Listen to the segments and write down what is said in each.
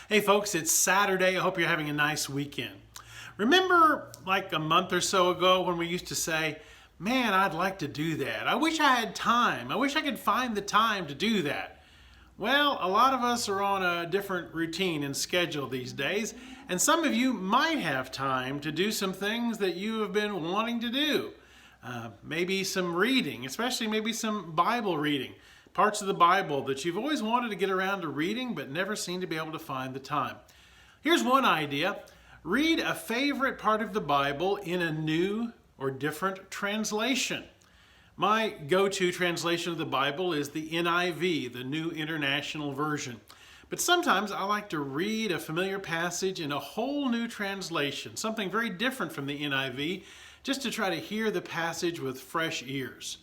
Hey folks, it's Saturday. I hope you're having a nice weekend. Remember like a month or so ago when we used to say, man, I'd like to do that. I wish I had time. I wish I could find the time to do that. Well, a lot of us are on a different routine and schedule these days, and some of you might have time to do some things that you have been wanting to do. Maybe some reading, especially maybe some Bible reading. Parts of the Bible that you've always wanted to get around to reading but never seem to be able to find the time. Here's one idea. Read a favorite part of the Bible in a new or different translation. My go-to translation of the Bible is the NIV, the New International Version. But sometimes I like to read a familiar passage in a whole new translation, something very different from the NIV, just to try to hear the passage with fresh ears.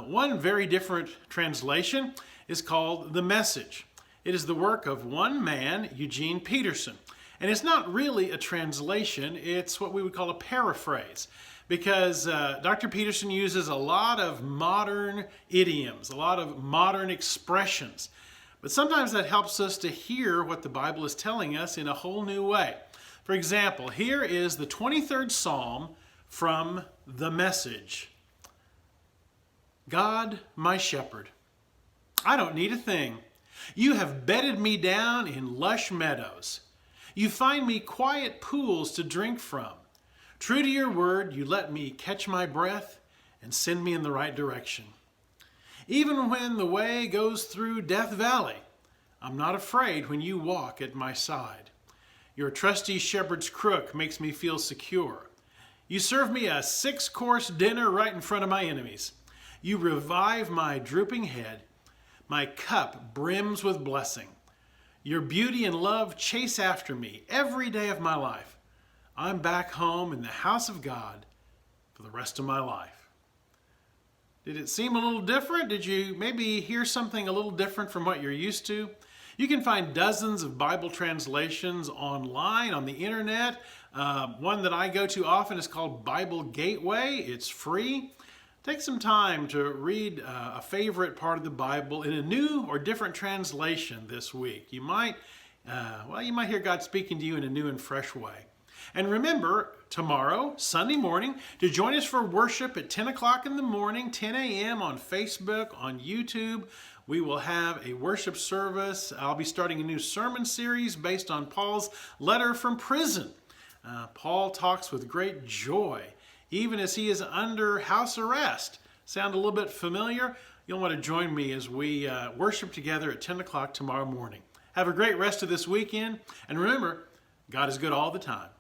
One very different translation is called The Message. It is the work of one man, Eugene Peterson. And it's not really a translation, it's what we would call a paraphrase. Because Dr. Peterson uses a lot of modern idioms, a lot of modern expressions. But sometimes that helps us to hear what the Bible is telling us in a whole new way. For example, here is the 23rd Psalm from The Message. God, my shepherd, I don't need a thing. You have bedded me down in lush meadows. You find me quiet pools to drink from. True to your word, you let me catch my breath and send me in the right direction. Even when the way goes through Death Valley, I'm not afraid when you walk at my side. Your trusty shepherd's crook makes me feel secure. You serve me a 6-course dinner right in front of my enemies. You revive my drooping head. My cup brims with blessing. Your beauty and love chase after me every day of my life. I'm back home in the house of God for the rest of my life. Did it seem a little different? Did you maybe hear something a little different from what you're used to? You can find dozens of Bible translations online on the internet. One that I go to often is called Bible Gateway. It's free. Take some time to read a favorite part of the Bible in a new or different translation this week. You might hear God speaking to you in a new and fresh way. And remember, tomorrow, Sunday morning, to join us for worship at 10 o'clock in the morning, 10 a.m. on Facebook, on YouTube. We will have a worship service. I'll be starting a new sermon series based on Paul's letter from prison. Paul talks with great joy, even as he is under house arrest. Sound a little bit familiar? You'll want to join me as we worship together at 10 o'clock tomorrow morning. Have a great rest of this weekend. And remember, God is good all the time.